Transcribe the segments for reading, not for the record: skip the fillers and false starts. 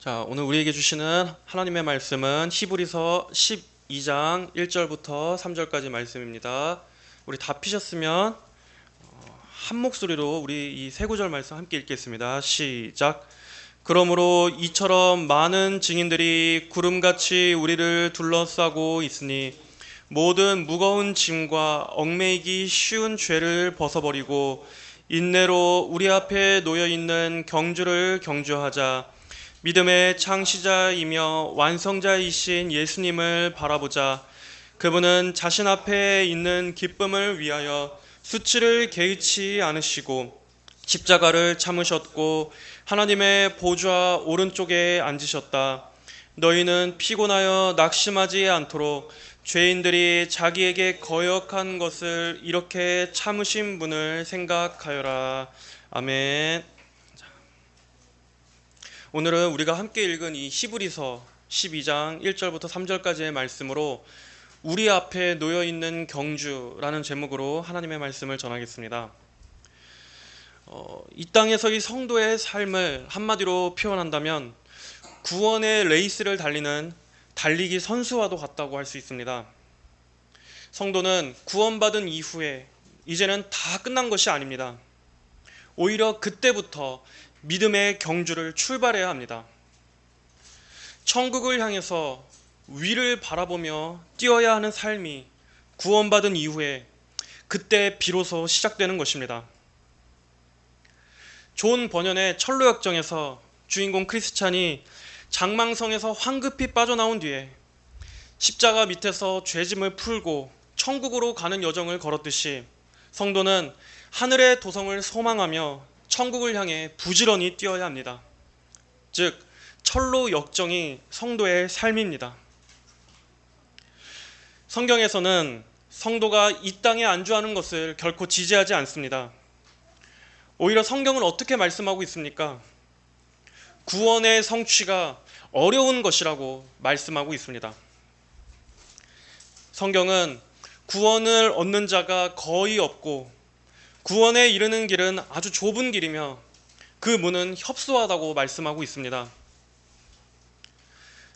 자, 오늘 우리에게 주시는 하나님의 말씀은 히브리서 12장 1절부터 3절까지 말씀입니다. 우리 다 피셨으면 한 목소리로 우리 이 세 구절 말씀 함께 읽겠습니다. 시작. 그러므로 이처럼 많은 증인들이 구름같이 우리를 둘러싸고 있으니 모든 무거운 짐과 얽매이기 쉬운 죄를 벗어버리고 인내로 우리 앞에 놓여있는 경주를 경주하자. 믿음의 창시자이며 완성자이신 예수님을 바라보자. 그분은 자신 앞에 있는 기쁨을 위하여 수치를 개의치 않으시고 십자가를 참으셨고 하나님의 보좌 오른쪽에 앉으셨다. 너희는 피곤하여 낙심하지 않도록 죄인들이 자기에게 거역한 것을 이렇게 참으신 분을 생각하여라. 아멘. 오늘은 우리가 함께 읽은 이 히브리서 12장 1절부터 3절까지의 말씀으로 우리 앞에 놓여있는 경주라는 제목으로 하나님의 말씀을 전하겠습니다. 이 땅에서의 성도의 삶을 한마디로 표현한다면 구원의 레이스를 달리는 달리기 선수와도 같다고 할 수 있습니다. 성도는 구원받은 이후에 이제는 다 끝난 것이 아닙니다. 오히려 그때부터 믿음의 경주를 출발해야 합니다. 천국을 향해서 위를 바라보며 뛰어야 하는 삶이 구원받은 이후에 그때 비로소 시작되는 것입니다. 존 버년의 철로역정에서 주인공 크리스찬이 장망성에서 황급히 빠져나온 뒤에 십자가 밑에서 죄짐을 풀고 천국으로 가는 여정을 걸었듯이 성도는 하늘의 도성을 소망하며 천국을 향해 부지런히 뛰어야 합니다. 즉 철로 역정이 성도의 삶입니다. 성경에서는 성도가 이 땅에 안주하는 것을 결코 지지하지 않습니다. 오히려 성경은 어떻게 말씀하고 있습니까? 구원의 성취가 어려운 것이라고 말씀하고 있습니다. 성경은 구원을 얻는 자가 거의 없고 구원에 이르는 길은 아주 좁은 길이며 그 문은 협소하다고 말씀하고 있습니다.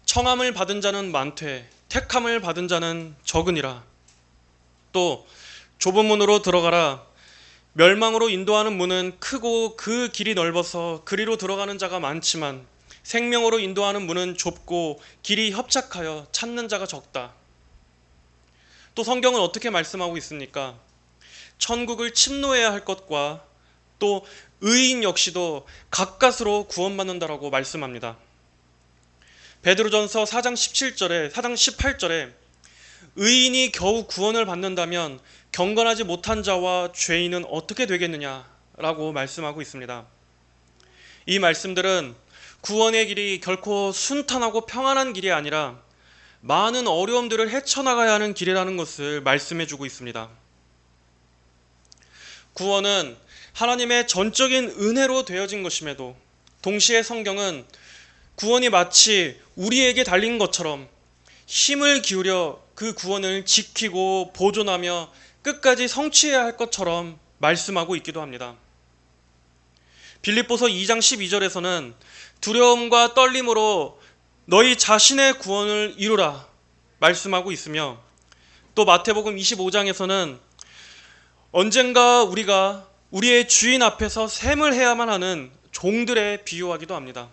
청함을 받은 자는 많되 택함을 받은 자는 적으니라. 또 좁은 문으로 들어가라. 멸망으로 인도하는 문은 크고 그 길이 넓어서 그리로 들어가는 자가 많지만 생명으로 인도하는 문은 좁고 길이 협착하여 찾는 자가 적다. 또 성경은 어떻게 말씀하고 있습니까? 천국을 침노해야 할 것과 또 의인 역시도 가까스로 구원받는다라고 말씀합니다. 베드로전서 4장 17절에 4장 18절에 의인이 겨우 구원을 받는다면 경건하지 못한 자와 죄인은 어떻게 되겠느냐라고 말씀하고 있습니다. 이 말씀들은 구원의 길이 결코 순탄하고 평안한 길이 아니라 많은 어려움들을 헤쳐나가야 하는 길이라는 것을 말씀해주고 있습니다. 구원은 하나님의 전적인 은혜로 되어진 것임에도 동시에 성경은 구원이 마치 우리에게 달린 것처럼 힘을 기울여 그 구원을 지키고 보존하며 끝까지 성취해야 할 것처럼 말씀하고 있기도 합니다. 빌립보서 2장 12절에서는 두려움과 떨림으로 너희 자신의 구원을 이루라 말씀하고 있으며 또 마태복음 25장에서는 언젠가 우리가 우리의 주인 앞에서 셈을 해야만 하는 종들에 비유하기도 합니다.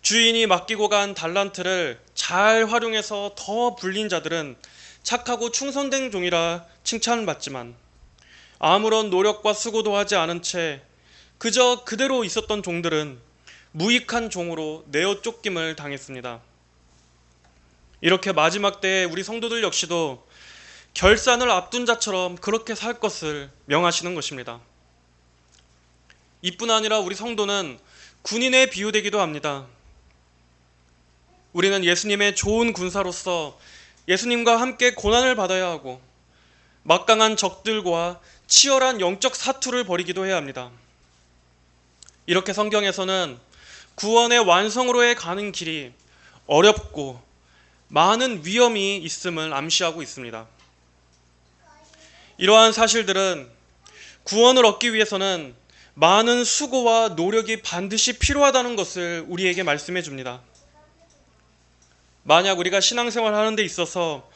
주인이 맡기고 간 달란트를 잘 활용해서 더 불린 자들은 착하고 충성된 종이라 칭찬을 받지만 아무런 노력과 수고도 하지 않은 채 그저 그대로 있었던 종들은 무익한 종으로 내어 쫓김을 당했습니다. 이렇게 마지막 때에 우리 성도들 역시도 결산을 앞둔 자처럼 그렇게 살 것을 명하시는 것입니다. 이뿐 아니라 우리 성도는 군인에 비유되기도 합니다. 우리는 예수님의 좋은 군사로서 예수님과 함께 고난을 받아야 하고 막강한 적들과 치열한 영적 사투를 벌이기도 해야 합니다. 이렇게 성경에서는 구원의 완성으로의 가는 길이 어렵고 많은 위험이 있음을 암시하고 있습니다. 이러한 사실들은 구원을 얻기 위해서는 많은 수고와 노력이 반드시 필요하다는 것을 우리에게 말씀해 줍니다. 만약 우리가 신앙생활 하는 데 있어서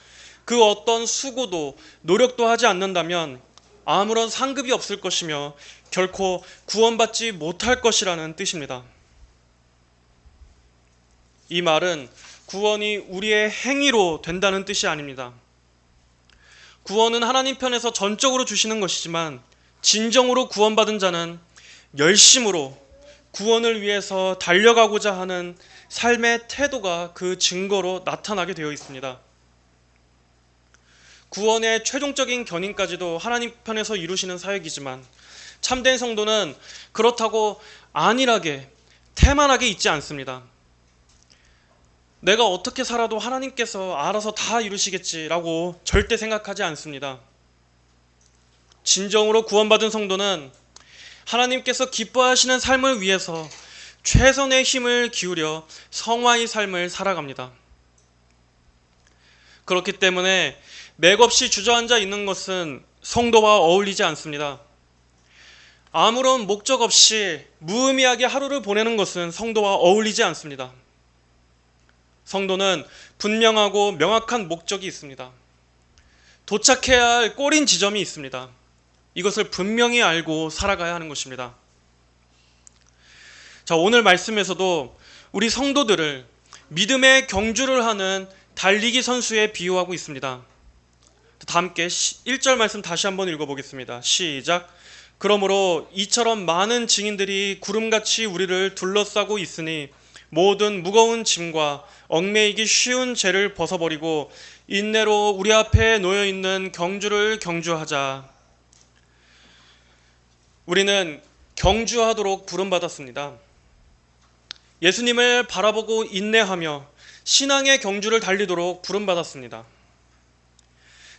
그 어떤 수고도 노력도 하지 않는다면 아무런 상급이 없을 것이며 결코 구원받지 못할 것이라는 뜻입니다. 이 말은 구원이 우리의 행위로 된다는 뜻이 아닙니다. 구원은 하나님 편에서 전적으로 주시는 것이지만 진정으로 구원받은 자는 열심으로 구원을 위해서 달려가고자 하는 삶의 태도가 그 증거로 나타나게 되어 있습니다. 구원의 최종적인 견인까지도 하나님 편에서 이루시는 사역이지만 참된 성도는 그렇다고 안일하게 태만하게 있지 않습니다. 내가 어떻게 살아도 하나님께서 알아서 다 이루시겠지라고 절대 생각하지 않습니다. 진정으로 구원받은 성도는 하나님께서 기뻐하시는 삶을 위해서 최선의 힘을 기울여 성화의 삶을 살아갑니다. 그렇기 때문에 맥없이 주저앉아 있는 것은 성도와 어울리지 않습니다. 아무런 목적 없이 무의미하게 하루를 보내는 것은 성도와 어울리지 않습니다. 성도는 분명하고 명확한 목적이 있습니다. 도착해야 할 꼬린 지점이 있습니다. 이것을 분명히 알고 살아가야 하는 것입니다. 자, 오늘 말씀에서도 우리 성도들을 믿음의 경주를 하는 달리기 선수에 비유하고 있습니다. 다 함께 1절 말씀 다시 한번 읽어보겠습니다. 시작. 그러므로 이처럼 많은 증인들이 구름같이 우리를 둘러싸고 있으니 모든 무거운 짐과 얽매이기 쉬운 죄를 벗어버리고 인내로 우리 앞에 놓여있는 경주를 경주하자. 우리는 경주하도록 부름받았습니다. 예수님을 바라보고 인내하며 신앙의 경주를 달리도록 부름받았습니다.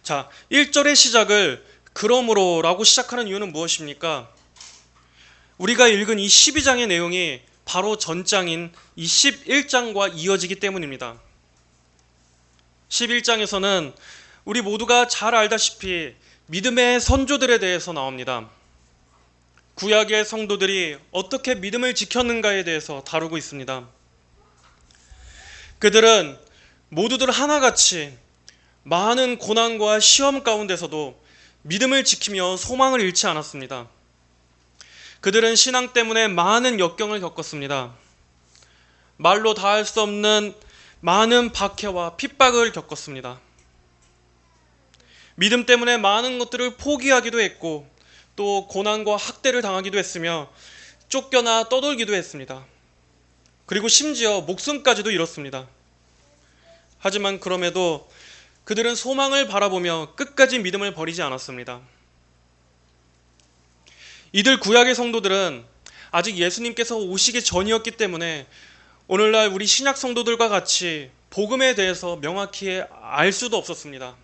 자, 1절의 시작을 그러므로 라고 시작하는 이유는 무엇입니까? 우리가 읽은 이 12장의 내용이 바로 전장인 이 11장과 이어지기 때문입니다. 11장에서는 우리 모두가 잘 알다시피 믿음의 선조들에 대해서 나옵니다. 구약의 성도들이 어떻게 믿음을 지켰는가에 대해서 다루고 있습니다. 그들은 모두들 하나같이 많은 고난과 시험 가운데서도 믿음을 지키며 소망을 잃지 않았습니다. 그들은 신앙 때문에 많은 역경을 겪었습니다. 말로 다할 수 없는 많은 박해와 핍박을 겪었습니다. 믿음 때문에 많은 것들을 포기하기도 했고 또 고난과 학대를 당하기도 했으며 쫓겨나 떠돌기도 했습니다. 그리고 심지어 목숨까지도 잃었습니다. 하지만 그럼에도 그들은 소망을 바라보며 끝까지 믿음을 버리지 않았습니다. 이들 구약의 성도들은 아직 예수님께서 오시기 전이었기 때문에 오늘날 우리 신약 성도들과 같이 복음에 대해서 명확히 알 수도 없었습니다.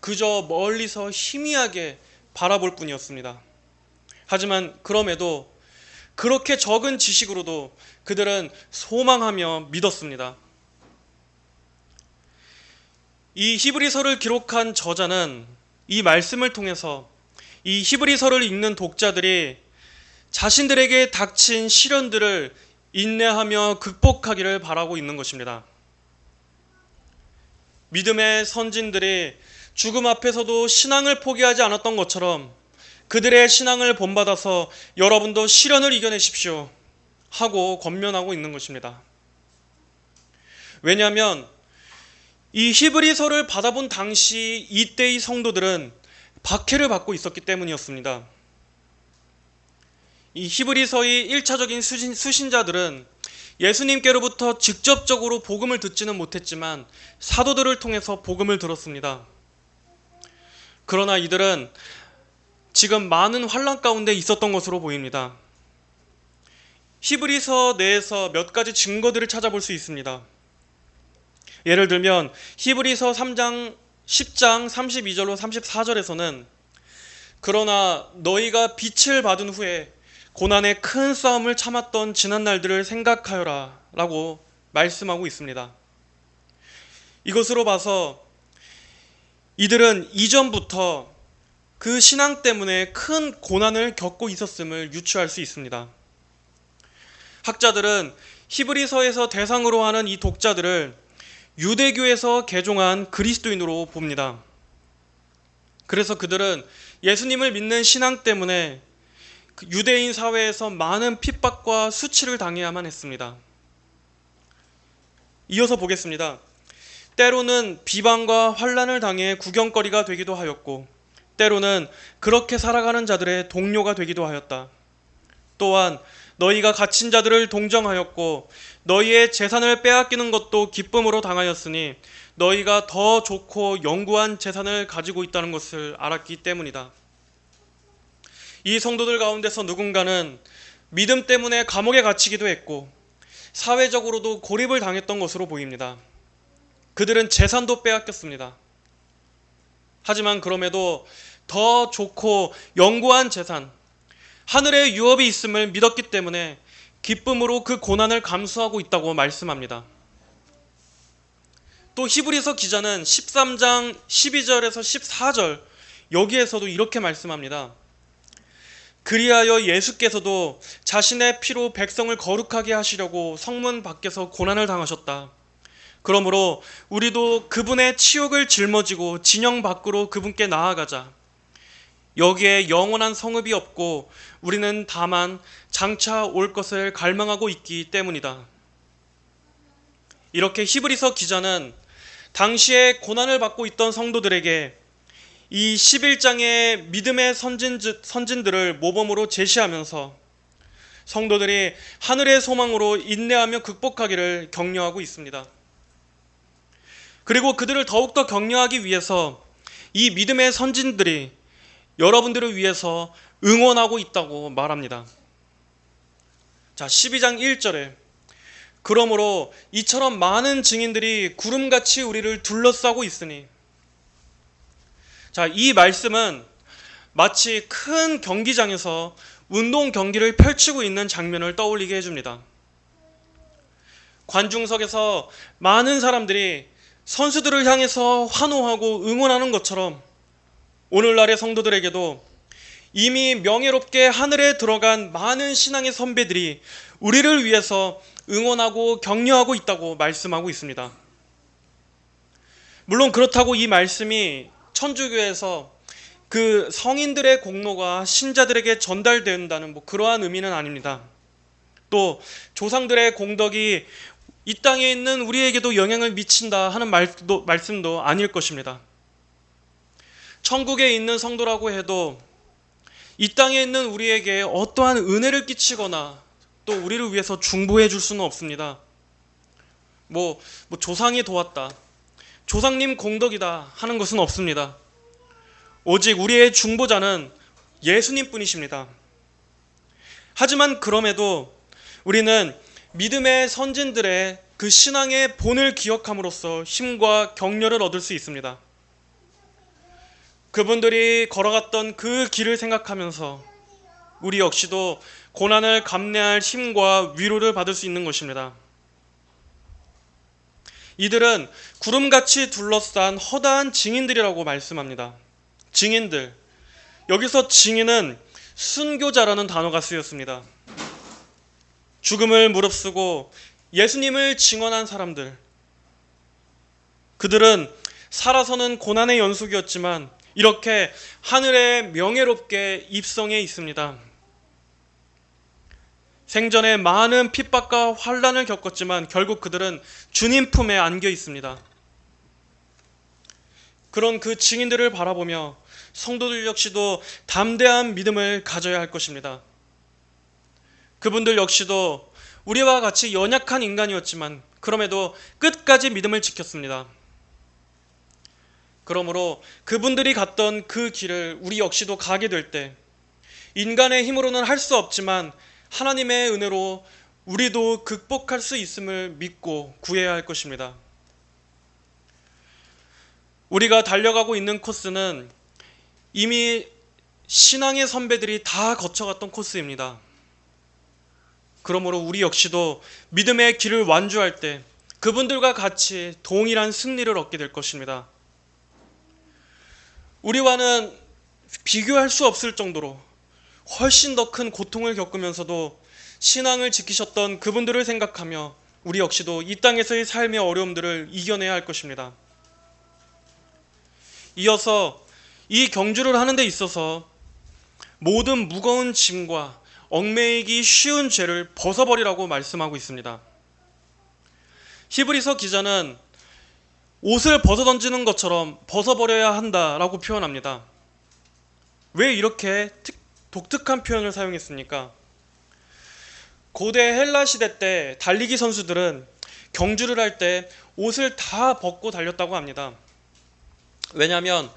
그저 멀리서 희미하게 바라볼 뿐이었습니다. 하지만 그럼에도 그렇게 적은 지식으로도 그들은 소망하며 믿었습니다. 이 히브리서를 기록한 저자는 이 말씀을 통해서 이 히브리서를 읽는 독자들이 자신들에게 닥친 시련들을 인내하며 극복하기를 바라고 있는 것입니다. 믿음의 선진들이 죽음 앞에서도 신앙을 포기하지 않았던 것처럼 그들의 신앙을 본받아서 여러분도 시련을 이겨내십시오 하고 권면하고 있는 것입니다. 왜냐하면 이 히브리서를 받아본 당시 이때의 성도들은 박해를 받고 있었기 때문이었습니다. 이 히브리서의 1차적인 수신자들은 예수님께로부터 직접적으로 복음을 듣지는 못했지만 사도들을 통해서 복음을 들었습니다. 그러나 이들은 지금 많은 환난 가운데 있었던 것으로 보입니다. 히브리서 내에서 몇 가지 증거들을 찾아볼 수 있습니다. 예를 들면 히브리서 3장 10장 32절로 34절에서는 그러나 너희가 빛을 받은 후에 고난의 큰 싸움을 참았던 지난 날들을 생각하여라 라고 말씀하고 있습니다. 이것으로 봐서 이들은 이전부터 그 신앙 때문에 큰 고난을 겪고 있었음을 유추할 수 있습니다. 학자들은 히브리서에서 대상으로 하는 이 독자들을 유대교에서 개종한 그리스도인으로 봅니다. 그래서 그들은 예수님을 믿는 신앙 때문에 유대인 사회에서 많은 핍박과 수치를 당해야만 했습니다. 이어서 보겠습니다. 때로는 비방과 환난을 당해 구경거리가 되기도 하였고, 때로는 그렇게 살아가는 자들의 동료가 되기도 하였다. 또한 너희가 갇힌 자들을 동정하였고 너희의 재산을 빼앗기는 것도 기쁨으로 당하였으니 너희가 더 좋고 영구한 재산을 가지고 있다는 것을 알았기 때문이다. 이 성도들 가운데서 누군가는 믿음 때문에 감옥에 갇히기도 했고 사회적으로도 고립을 당했던 것으로 보입니다. 그들은 재산도 빼앗겼습니다. 하지만 그럼에도 더 좋고 영구한 재산, 하늘의 유업이 있음을 믿었기 때문에 기쁨으로 그 고난을 감수하고 있다고 말씀합니다. 또 히브리서 기자는 13장 12절에서 14절 여기에서도 이렇게 말씀합니다. 그리하여 예수께서도 자신의 피로 백성을 거룩하게 하시려고 성문 밖에서 고난을 당하셨다. 그러므로 우리도 그분의 치욕을 짊어지고 진영 밖으로 그분께 나아가자. 여기에 영원한 성읍이 없고 우리는 다만 장차 올 것을 갈망하고 있기 때문이다. 이렇게 히브리서 기자는 당시에 고난을 받고 있던 성도들에게 이 11장의 믿음의 선진들을 모범으로 제시하면서 성도들이 하늘의 소망으로 인내하며 극복하기를 격려하고 있습니다. 그리고 그들을 더욱더 격려하기 위해서 이 믿음의 선진들이 여러분들을 위해서 응원하고 있다고 말합니다. 자, 12장 1절에 그러므로 이처럼 많은 증인들이 구름같이 우리를 둘러싸고 있으니, 자, 이 말씀은 마치 큰 경기장에서 운동 경기를 펼치고 있는 장면을 떠올리게 해줍니다. 관중석에서 많은 사람들이 선수들을 향해서 환호하고 응원하는 것처럼 오늘날의 성도들에게도 이미 명예롭게 하늘에 들어간 많은 신앙의 선배들이 우리를 위해서 응원하고 격려하고 있다고 말씀하고 있습니다. 물론 그렇다고 이 말씀이 천주교에서 그 성인들의 공로가 신자들에게 전달된다는 그러한 의미는 아닙니다. 또 조상들의 공덕이 이 땅에 있는 우리에게도 영향을 미친다 하는 말씀도 아닐 것입니다. 천국에 있는 성도라고 해도 이 땅에 있는 우리에게 어떠한 은혜를 끼치거나 또 우리를 위해서 중보해 줄 수는 없습니다. 조상이 도왔다, 조상님 공덕이다 하는 것은 없습니다. 오직 우리의 중보자는 예수님 뿐이십니다. 하지만 그럼에도 우리는 믿음의 선진들의 그 신앙의 본을 기억함으로써 힘과 격려를 얻을 수 있습니다. 그분들이 걸어갔던 그 길을 생각하면서 우리 역시도 고난을 감내할 힘과 위로를 받을 수 있는 것입니다. 이들은 구름같이 둘러싼 허다한 증인들이라고 말씀합니다. 증인들, 여기서 증인은 순교자라는 단어가 쓰였습니다. 죽음을 무릅쓰고 예수님을 증언한 사람들, 그들은 살아서는 고난의 연속이었지만 이렇게 하늘에 명예롭게 입성해 있습니다. 생전에 많은 핍박과 환난을 겪었지만 결국 그들은 주님 품에 안겨 있습니다. 그런 그 증인들을 바라보며 성도들 역시도 담대한 믿음을 가져야 할 것입니다. 그분들 역시도 우리와 같이 연약한 인간이었지만 그럼에도 끝까지 믿음을 지켰습니다. 그러므로 그분들이 갔던 그 길을 우리 역시도 가게 될 때 인간의 힘으로는 할 수 없지만 하나님의 은혜로 우리도 극복할 수 있음을 믿고 구해야 할 것입니다. 우리가 달려가고 있는 코스는 이미 신앙의 선배들이 다 거쳐갔던 코스입니다. 그러므로 우리 역시도 믿음의 길을 완주할 때 그분들과 같이 동일한 승리를 얻게 될 것입니다. 우리와는 비교할 수 없을 정도로 훨씬 더 큰 고통을 겪으면서도 신앙을 지키셨던 그분들을 생각하며 우리 역시도 이 땅에서의 삶의 어려움들을 이겨내야 할 것입니다. 이어서 이 경주를 하는 데 있어서 모든 무거운 짐과 얽매이기 쉬운 죄를 벗어버리라고 말씀하고 있습니다. 히브리서 기자는 옷을 벗어던지는 것처럼 벗어버려야 한다라고 표현합니다. 왜 이렇게 독특한 표현을 사용했습니까? 고대 헬라 시대 때 달리기 선수들은 경주를 할 때 옷을 다 벗고 달렸다고 합니다. 왜냐하면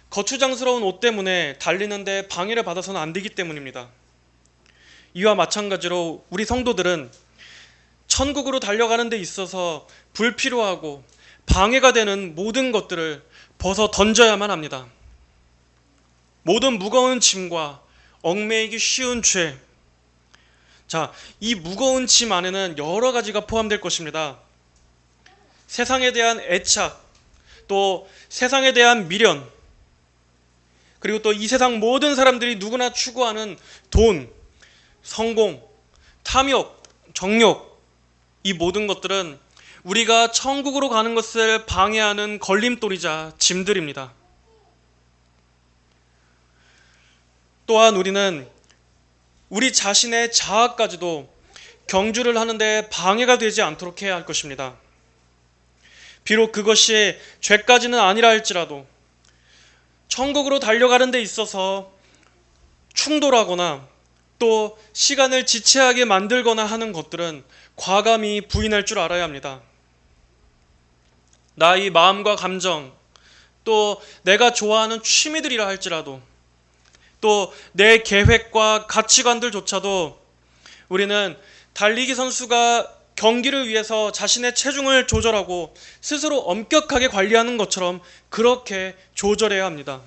거추장스러운 옷 때문에 달리는데 방해를 받아서는 안 되기 때문입니다. 이와 마찬가지로 우리 성도들은 천국으로 달려가는 데 있어서 불필요하고 방해가 되는 모든 것들을 벗어 던져야만 합니다. 모든 무거운 짐과 얽매이기 쉬운 죄. 자, 이 무거운 짐 안에는 여러 가지가 포함될 것입니다. 세상에 대한 애착, 또 세상에 대한 미련, 그리고 또 이 세상 모든 사람들이 누구나 추구하는 돈, 성공, 탐욕, 정욕, 이 모든 것들은 우리가 천국으로 가는 것을 방해하는 걸림돌이자 짐들입니다. 또한 우리는 우리 자신의 자아까지도 경주를 하는데 방해가 되지 않도록 해야 할 것입니다. 비록 그것이 죄까지는 아니라 할지라도 천국으로 달려가는 데 있어서 충돌하거나 또 시간을 지체하게 만들거나 하는 것들은 과감히 부인할 줄 알아야 합니다. 나의 마음과 감정, 또 내가 좋아하는 취미들이라 할지라도, 또 내 계획과 가치관들조차도 우리는 달리기 선수가 경기를 위해서 자신의 체중을 조절하고 스스로 엄격하게 관리하는 것처럼 그렇게 조절해야 합니다.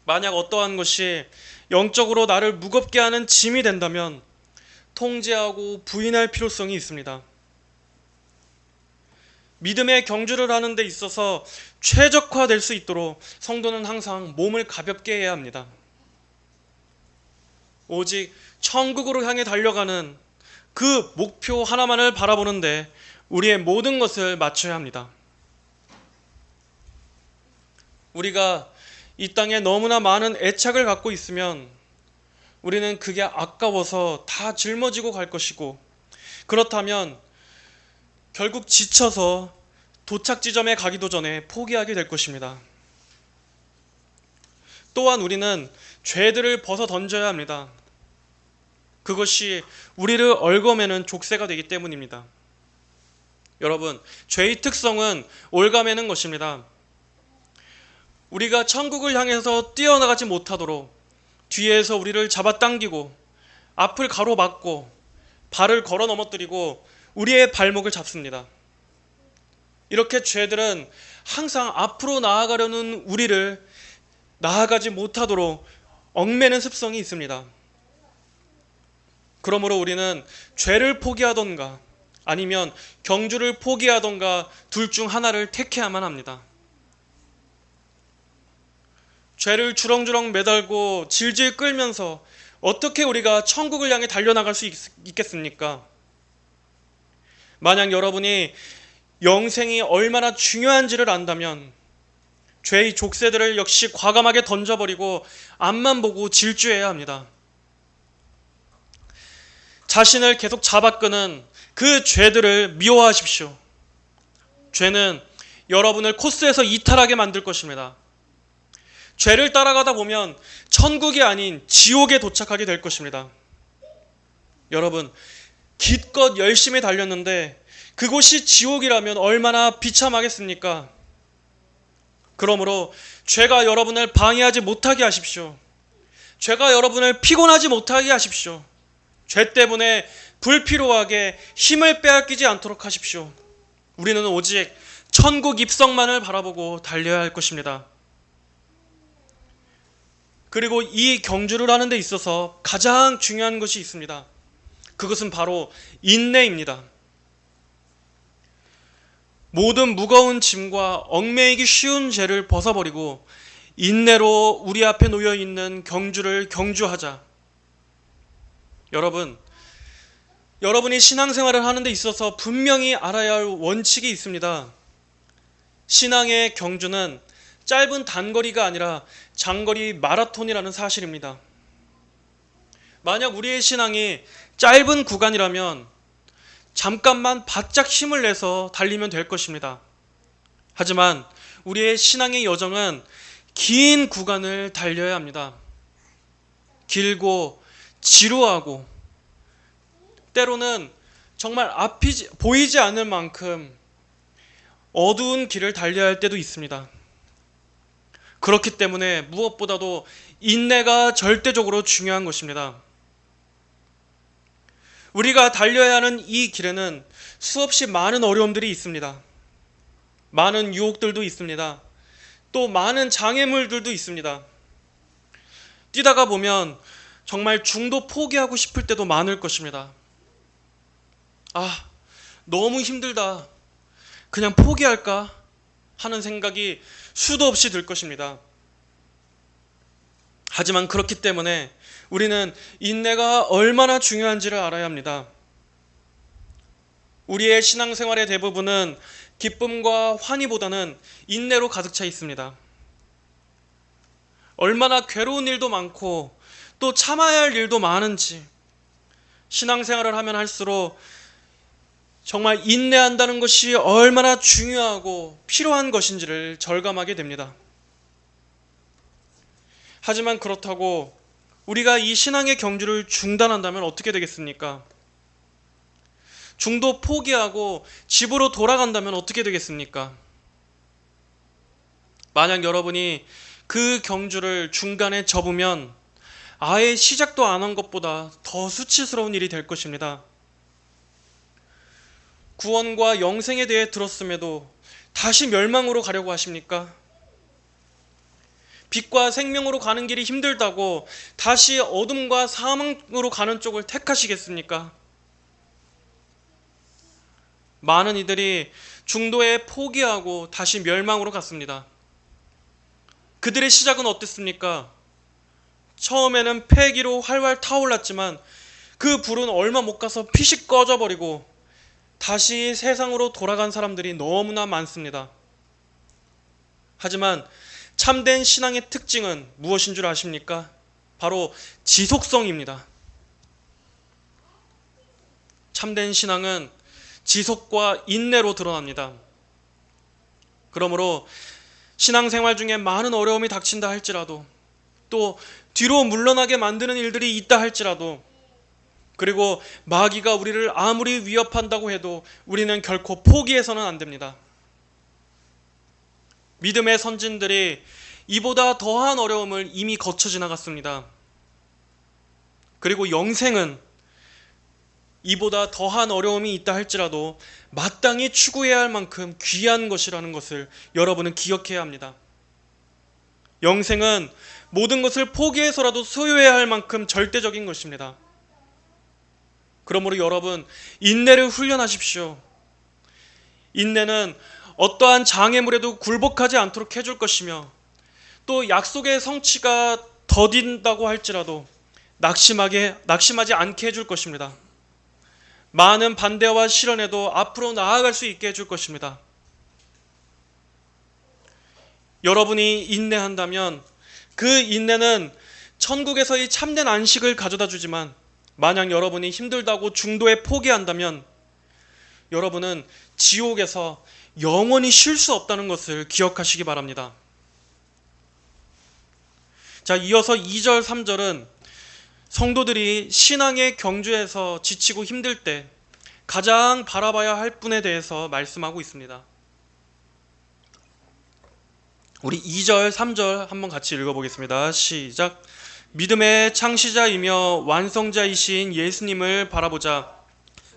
만약 어떠한 것이 영적으로 나를 무겁게 하는 짐이 된다면 통제하고 부인할 필요성이 있습니다. 믿음의 경주를 하는 데 있어서 최적화될 수 있도록 성도는 항상 몸을 가볍게 해야 합니다. 오직 천국으로 향해 달려가는 그 목표 하나만을 바라보는데 우리의 모든 것을 맞춰야 합니다. 우리가 이 땅에 너무나 많은 애착을 갖고 있으면 우리는 그게 아까워서 다 짊어지고 갈 것이고, 그렇다면 결국 지쳐서 도착 지점에 가기도 전에 포기하게 될 것입니다. 또한 우리는 죄들을 벗어 던져야 합니다. 그것이 우리를 얽어매는 족쇄가 되기 때문입니다. 여러분, 죄의 특성은 올가매는 것입니다. 우리가 천국을 향해서 뛰어나가지 못하도록 뒤에서 우리를 잡아당기고 앞을 가로막고 발을 걸어 넘어뜨리고 우리의 발목을 잡습니다. 이렇게 죄들은 항상 앞으로 나아가려는 우리를 나아가지 못하도록 얽매는 습성이 있습니다. 그러므로 우리는 죄를 포기하던가 아니면 경주를 포기하던가 둘 중 하나를 택해야만 합니다. 죄를 주렁주렁 매달고 질질 끌면서 어떻게 우리가 천국을 향해 달려나갈 수 있겠습니까? 만약 여러분이 영생이 얼마나 중요한지를 안다면 죄의 족쇄들을 역시 과감하게 던져버리고 앞만 보고 질주해야 합니다. 자신을 계속 잡아끄는 그 죄들을 미워하십시오. 죄는 여러분을 코스에서 이탈하게 만들 것입니다. 죄를 따라가다 보면 천국이 아닌 지옥에 도착하게 될 것입니다. 여러분, 기껏 열심히 달렸는데 그곳이 지옥이라면 얼마나 비참하겠습니까? 그러므로 죄가 여러분을 방해하지 못하게 하십시오. 죄가 여러분을 피곤하지 못하게 하십시오. 죄 때문에 불필요하게 힘을 빼앗기지 않도록 하십시오. 우리는 오직 천국 입성만을 바라보고 달려야 할 것입니다. 그리고 이 경주를 하는 데 있어서 가장 중요한 것이 있습니다. 그것은 바로 인내입니다. 모든 무거운 짐과 얽매이기 쉬운 죄를 벗어버리고 인내로 우리 앞에 놓여 있는 경주를 경주하자. 여러분이 신앙생활을 하는 데 있어서 분명히 알아야 할 원칙이 있습니다. 신앙의 경주는 짧은 단거리가 아니라 장거리 마라톤이라는 사실입니다. 만약 우리의 신앙이 짧은 구간이라면 잠깐만 바짝 힘을 내서 달리면 될 것입니다. 하지만 우리의 신앙의 여정은 긴 구간을 달려야 합니다. 길고 지루하고 때로는 정말 앞이 보이지 않을 만큼 어두운 길을 달려야 할 때도 있습니다. 그렇기 때문에 무엇보다도 인내가 절대적으로 중요한 것입니다. 우리가 달려야 하는 이 길에는 수없이 많은 어려움들이 있습니다. 많은 유혹들도 있습니다. 또 많은 장애물들도 있습니다. 뛰다가 보면 정말 중도 포기하고 싶을 때도 많을 것입니다. 너무 힘들다. 그냥 포기할까? 하는 생각이 수도 없이 들 것입니다. 하지만 그렇기 때문에 우리는 인내가 얼마나 중요한지를 알아야 합니다. 우리의 신앙생활의 대부분은 기쁨과 환희보다는 인내로 가득 차 있습니다. 얼마나 괴로운 일도 많고 또 참아야 할 일도 많은지 신앙생활을 하면 할수록 정말 인내한다는 것이 얼마나 중요하고 필요한 것인지를 절감하게 됩니다. 하지만 그렇다고 우리가 이 신앙의 경주를 중단한다면 어떻게 되겠습니까? 중도 포기하고 집으로 돌아간다면 어떻게 되겠습니까? 만약 여러분이 그 경주를 중간에 접으면 아예 시작도 안 한 것보다 더 수치스러운 일이 될 것입니다. 구원과 영생에 대해 들었음에도 다시 멸망으로 가려고 하십니까? 빛과 생명으로 가는 길이 힘들다고 다시 어둠과 사망으로 가는 쪽을 택하시겠습니까? 많은 이들이 중도에 포기하고 다시 멸망으로 갔습니다. 그들의 시작은 어땠습니까? 처음에는 패기로 활활 타올랐지만 그 불은 얼마 못 가서 피식 꺼져버리고 다시 세상으로 돌아간 사람들이 너무나 많습니다. 하지만 참된 신앙의 특징은 무엇인 줄 아십니까? 바로 지속성입니다. 참된 신앙은 지속과 인내로 드러납니다. 그러므로 신앙생활 중에 많은 어려움이 닥친다 할지라도 또 뒤로 물러나게 만드는 일들이 있다 할지라도 그리고 마귀가 우리를 아무리 위협한다고 해도 우리는 결코 포기해서는 안 됩니다. 믿음의 선진들이 이보다 더한 어려움을 이미 거쳐 지나갔습니다. 그리고 영생은 이보다 더한 어려움이 있다 할지라도 마땅히 추구해야 할 만큼 귀한 것이라는 것을 여러분은 기억해야 합니다. 영생은 모든 것을 포기해서라도 소유해야 할 만큼 절대적인 것입니다. 그러므로 여러분, 인내를 훈련하십시오. 인내는 어떠한 장애물에도 굴복하지 않도록 해줄 것이며 또 약속의 성취가 더딘다고 할지라도 낙심하지 않게 해줄 것입니다. 많은 반대와 시련에도 앞으로 나아갈 수 있게 해줄 것입니다. 여러분이 인내한다면 그 인내는 천국에서의 참된 안식을 가져다 주지만 만약 여러분이 힘들다고 중도에 포기한다면 여러분은 지옥에서 영원히 쉴 수 없다는 것을 기억하시기 바랍니다. 자, 이어서 2절, 3절은 성도들이 신앙의 경주에서 지치고 힘들 때 가장 바라봐야 할 분에 대해서 말씀하고 있습니다. 우리 2절, 3절 한번 같이 읽어보겠습니다. 시작. 믿음의 창시자이며 완성자이신 예수님을 바라보자.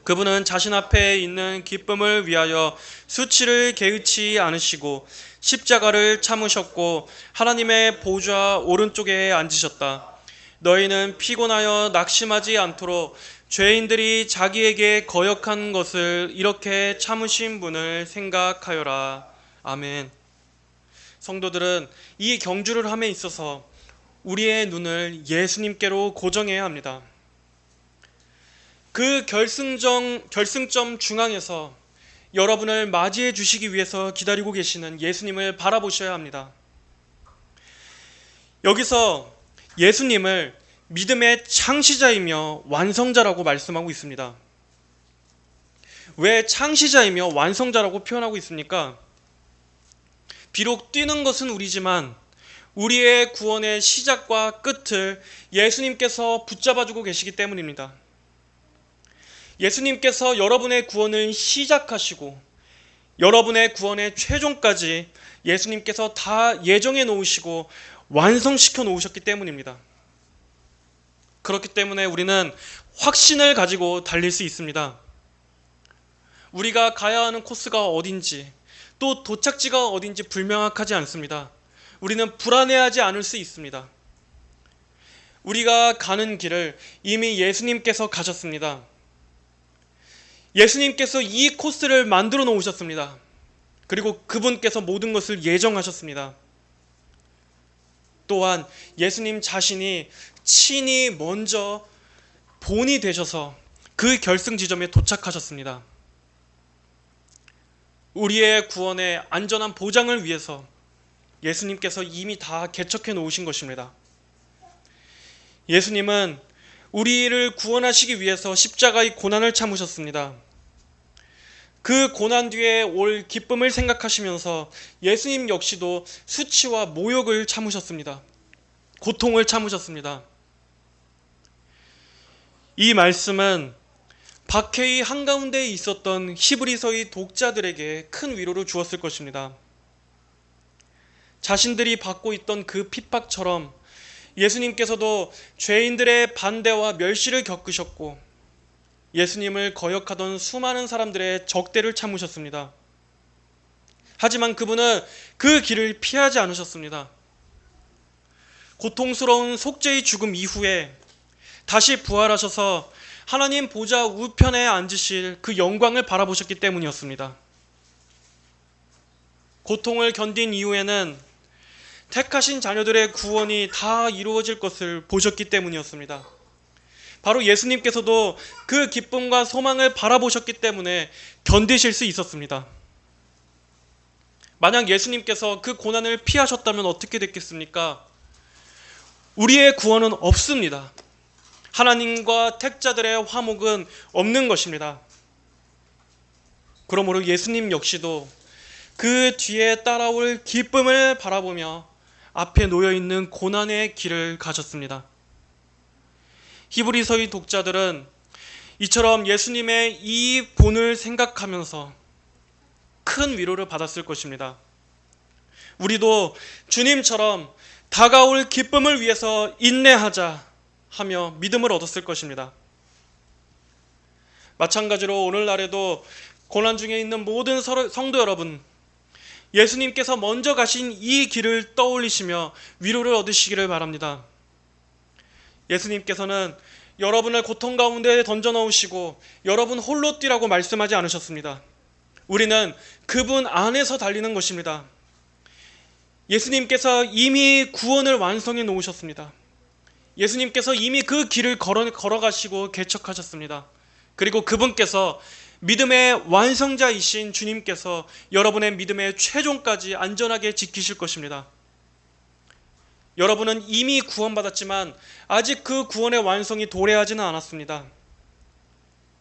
그분은 자신 앞에 있는 기쁨을 위하여 수치를 개의치 않으시고 십자가를 참으셨고 하나님의 보좌 오른쪽에 앉으셨다. 너희는 피곤하여 낙심하지 않도록 죄인들이 자기에게 거역한 것을 이렇게 참으신 분을 생각하여라. 아멘. 성도들은 이 경주를 함에 있어서 우리의 눈을 예수님께로 고정해야 합니다. 그 결승점 중앙에서 여러분을 맞이해 주시기 위해서 기다리고 계시는 예수님을 바라보셔야 합니다. 여기서 예수님을 믿음의 창시자이며 완성자라고 말씀하고 있습니다. 왜 창시자이며 완성자라고 표현하고 있습니까? 비록 뛰는 것은 우리지만 우리의 구원의 시작과 끝을 예수님께서 붙잡아주고 계시기 때문입니다. 예수님께서 여러분의 구원을 시작하시고 여러분의 구원의 최종까지 예수님께서 다 예정해 놓으시고 완성시켜 놓으셨기 때문입니다. 그렇기 때문에 우리는 확신을 가지고 달릴 수 있습니다. 우리가 가야 하는 코스가 어딘지, 또 도착지가 어딘지 불명확하지 않습니다. 우리는 불안해하지 않을 수 있습니다. 우리가 가는 길을 이미 예수님께서 가셨습니다. 예수님께서 이 코스를 만들어 놓으셨습니다. 그리고 그분께서 모든 것을 예정하셨습니다. 또한 예수님 자신이 친히 먼저 본이 되셔서 그 결승 지점에 도착하셨습니다. 우리의 구원의 안전한 보장을 위해서 예수님께서 이미 다 개척해 놓으신 것입니다. 예수님은 우리를 구원하시기 위해서 십자가의 고난을 참으셨습니다. 그 고난 뒤에 올 기쁨을 생각하시면서 예수님 역시도 수치와 모욕을 참으셨습니다. 고통을 참으셨습니다. 이 말씀은 박해의 한가운데에 있었던 히브리서의 독자들에게 큰 위로를 주었을 것입니다. 자신들이 받고 있던 그 핍박처럼 예수님께서도 죄인들의 반대와 멸시를 겪으셨고 예수님을 거역하던 수많은 사람들의 적대를 참으셨습니다. 하지만 그분은 그 길을 피하지 않으셨습니다. 고통스러운 속죄의 죽음 이후에 다시 부활하셔서 하나님 보좌 우편에 앉으실 그 영광을 바라보셨기 때문이었습니다. 고통을 견딘 이후에는 택하신 자녀들의 구원이 다 이루어질 것을 보셨기 때문이었습니다. 바로 예수님께서도 그 기쁨과 소망을 바라보셨기 때문에 견디실 수 있었습니다. 만약 예수님께서 그 고난을 피하셨다면 어떻게 됐겠습니까? 우리의 구원은 없습니다. 하나님과 택자들의 화목은 없는 것입니다. 그러므로 예수님 역시도 그 뒤에 따라올 기쁨을 바라보며 앞에 놓여있는 고난의 길을 가셨습니다. 히브리서의 독자들은 이처럼 예수님의 이 본을 생각하면서 큰 위로를 받았을 것입니다. 우리도 주님처럼 다가올 기쁨을 위해서 인내하자 하며 믿음을 얻었을 것입니다. 마찬가지로 오늘날에도 고난 중에 있는 모든 성도 여러분, 예수님께서 먼저 가신 이 길을 떠올리시며 위로를 얻으시기를 바랍니다. 예수님께서는 여러분을 고통 가운데 던져넣으시고 여러분 홀로 뛰라고 말씀하지 않으셨습니다. 우리는 그분 안에서 달리는 것입니다. 예수님께서 이미 구원을 완성해 놓으셨습니다. 예수님께서 이미 그 길을 걸어가시고 개척하셨습니다. 그리고 그분께서 믿음의 완성자이신 주님께서 여러분의 믿음의 최종까지 안전하게 지키실 것입니다. 여러분은 이미 구원받았지만 아직 그 구원의 완성이 도래하지는 않았습니다.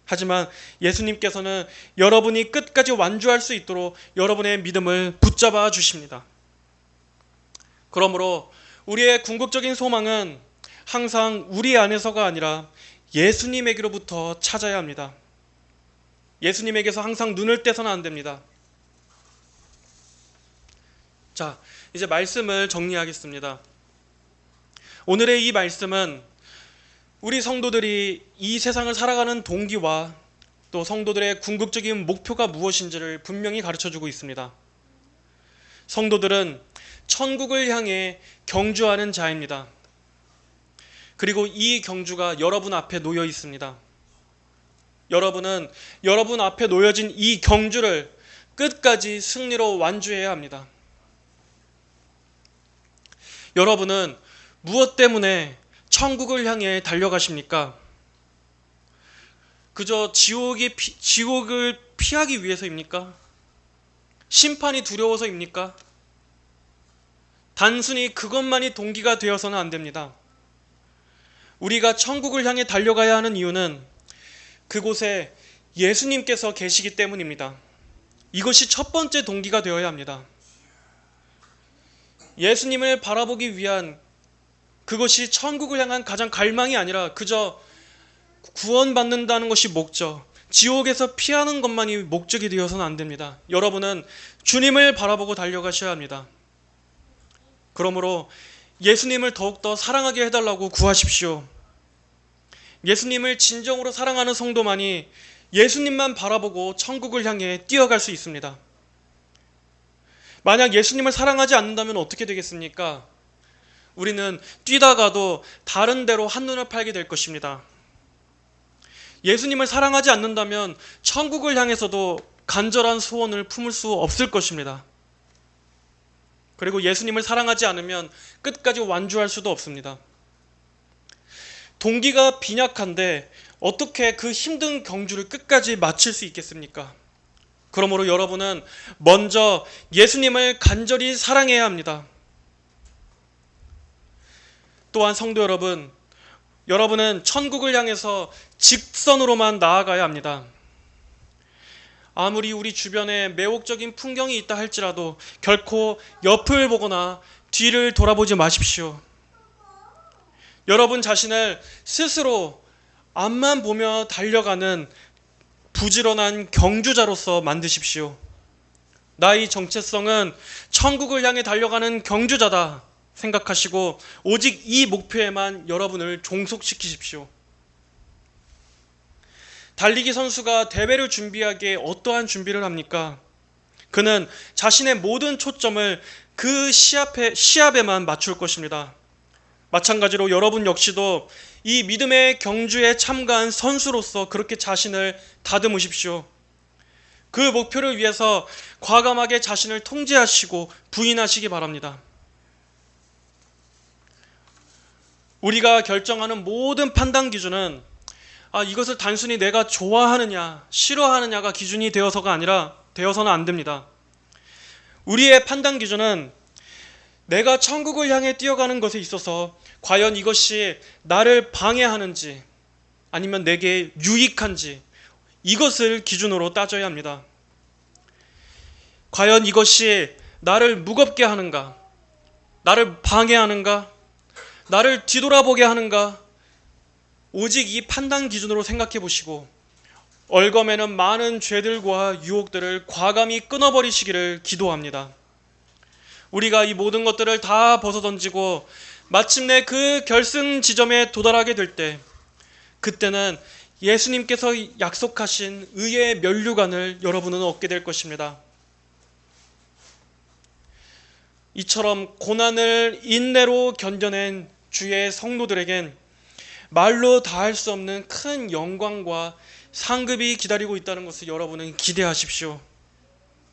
하지만 예수님께서는 여러분이 끝까지 완주할 수 있도록 여러분의 믿음을 붙잡아 주십니다. 그러므로 우리의 궁극적인 소망은 항상 우리 안에서가 아니라 예수님에게로부터 찾아야 합니다. 예수님에게서 항상 눈을 떼서는 안 됩니다. 자, 이제 말씀을 정리하겠습니다. 오늘의 이 말씀은 우리 성도들이 이 세상을 살아가는 동기와 또 성도들의 궁극적인 목표가 무엇인지를 분명히 가르쳐주고 있습니다. 성도들은 천국을 향해 경주하는 자입니다. 그리고 이 경주가 여러분 앞에 놓여 있습니다. 여러분은 여러분 앞에 놓여진 이 경주를 끝까지 승리로 완주해야 합니다. 여러분은 무엇 때문에 천국을 향해 달려가십니까? 그저 지옥을 피하기 위해서입니까? 심판이 두려워서입니까? 단순히 그것만이 동기가 되어서는 안 됩니다. 우리가 천국을 향해 달려가야 하는 이유는 그곳에 예수님께서 계시기 때문입니다. 이것이 첫 번째 동기가 되어야 합니다. 예수님을 바라보기 위한 그것이 천국을 향한 가장 갈망이 아니라 그저 구원받는다는 것이 목적, 지옥에서 피하는 것만이 목적이 되어서는 안 됩니다. 여러분은 주님을 바라보고 달려가셔야 합니다. 그러므로 예수님을 더욱더 사랑하게 해달라고 구하십시오. 예수님을 진정으로 사랑하는 성도만이 예수님만 바라보고 천국을 향해 뛰어갈 수 있습니다. 만약 예수님을 사랑하지 않는다면 어떻게 되겠습니까? 우리는 뛰다가도 다른 데로 한눈을 팔게 될 것입니다. 예수님을 사랑하지 않는다면 천국을 향해서도 간절한 소원을 품을 수 없을 것입니다. 그리고 예수님을 사랑하지 않으면 끝까지 완주할 수도 없습니다. 동기가 빈약한데 어떻게 그 힘든 경주를 끝까지 마칠 수 있겠습니까? 그러므로 여러분은 먼저 예수님을 간절히 사랑해야 합니다. 또한 성도 여러분, 여러분은 천국을 향해서 직선으로만 나아가야 합니다. 아무리 우리 주변에 매혹적인 풍경이 있다 할지라도 결코 옆을 보거나 뒤를 돌아보지 마십시오. 여러분 자신을 스스로 앞만 보며 달려가는 부지런한 경주자로서 만드십시오. 나의 정체성은 천국을 향해 달려가는 경주자다 생각하시고 오직 이 목표에만 여러분을 종속시키십시오. 달리기 선수가 대회를 준비하기에 어떠한 준비를 합니까? 그는 자신의 모든 초점을 그 시합에만 맞출 것입니다. 마찬가지로 여러분 역시도 이 믿음의 경주에 참가한 선수로서 그렇게 자신을 다듬으십시오. 그 목표를 위해서 과감하게 자신을 통제하시고 부인하시기 바랍니다. 우리가 결정하는 모든 판단 기준은 이것을 단순히 내가 좋아하느냐 싫어하느냐가 기준이 되어서는 안 됩니다. 우리의 판단 기준은 내가 천국을 향해 뛰어가는 것에 있어서 과연 이것이 나를 방해하는지 아니면 내게 유익한지 이것을 기준으로 따져야 합니다. 과연 이것이 나를 무겁게 하는가? 나를 방해하는가? 나를 뒤돌아보게 하는가? 오직 이 판단 기준으로 생각해 보시고 얼검에는 많은 죄들과 유혹들을 과감히 끊어버리시기를 기도합니다. 우리가 이 모든 것들을 다 벗어던지고 마침내 그 결승 지점에 도달하게 될 때 그때는 예수님께서 약속하신 의의 면류관을 여러분은 얻게 될 것입니다. 이처럼 고난을 인내로 견뎌낸 주의 성도들에겐 말로 다할 수 없는 큰 영광과 상급이 기다리고 있다는 것을 여러분은 기대하십시오.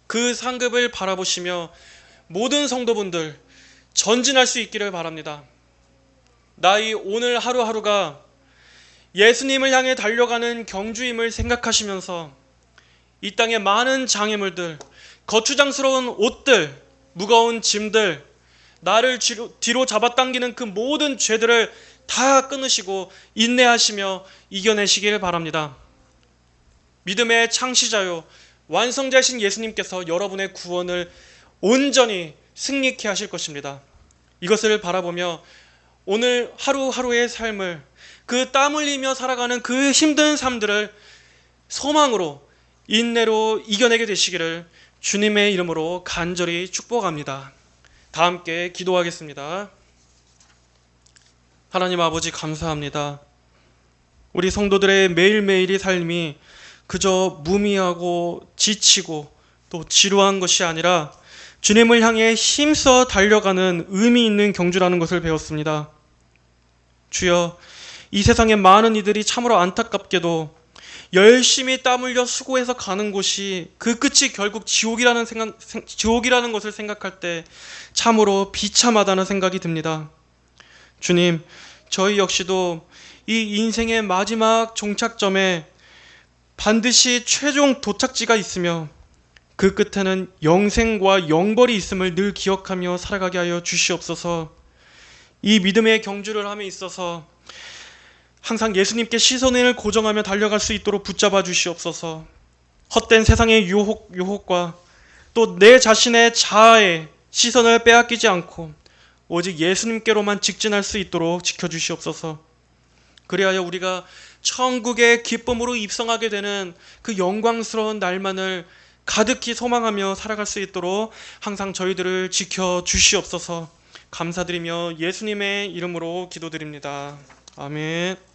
그 상급을 바라보시며 모든 성도분들 전진할 수 있기를 바랍니다. 나의 오늘 하루하루가 예수님을 향해 달려가는 경주임을 생각하시면서 이 땅의 많은 장애물들, 거추장스러운 옷들, 무거운 짐들, 나를 뒤로 잡아당기는 그 모든 죄들을 다 끊으시고 인내하시며 이겨내시길 바랍니다. 믿음의 창시자요 완성자이신 예수님께서 여러분의 구원을 온전히 승리케 하실 것입니다. 이것을 바라보며 오늘 하루하루의 삶을 그 땀 흘리며 살아가는 그 힘든 삶들을 소망으로 인내로 이겨내게 되시기를 주님의 이름으로 간절히 축복합니다. 다 함께 기도하겠습니다. 하나님 아버지 감사합니다. 우리 성도들의 매일매일의 삶이 그저 무미하고 지치고 또 지루한 것이 아니라 주님을 향해 힘써 달려가는 의미 있는 경주라는 것을 배웠습니다. 주여, 이 세상의 많은 이들이 참으로 안타깝게도 열심히 땀 흘려 수고해서 가는 곳이 그 끝이 결국 지옥이라는 것을 생각할 때 참으로 비참하다는 생각이 듭니다. 주님, 저희 역시도 이 인생의 마지막 종착점에 반드시 최종 도착지가 있으며 그 끝에는 영생과 영벌이 있음을 늘 기억하며 살아가게 하여 주시옵소서. 이 믿음의 경주를 함에 있어서 항상 예수님께 시선을 고정하며 달려갈 수 있도록 붙잡아 주시옵소서. 헛된 세상의 유혹과 또 내 자신의 자아에 시선을 빼앗기지 않고 오직 예수님께로만 직진할 수 있도록 지켜주시옵소서. 그리하여 우리가 천국의 기쁨으로 입성하게 되는 그 영광스러운 날만을 가득히 소망하며 살아갈 수 있도록 항상 저희들을 지켜주시옵소서. 감사드리며 예수님의 이름으로 기도드립니다. 아멘.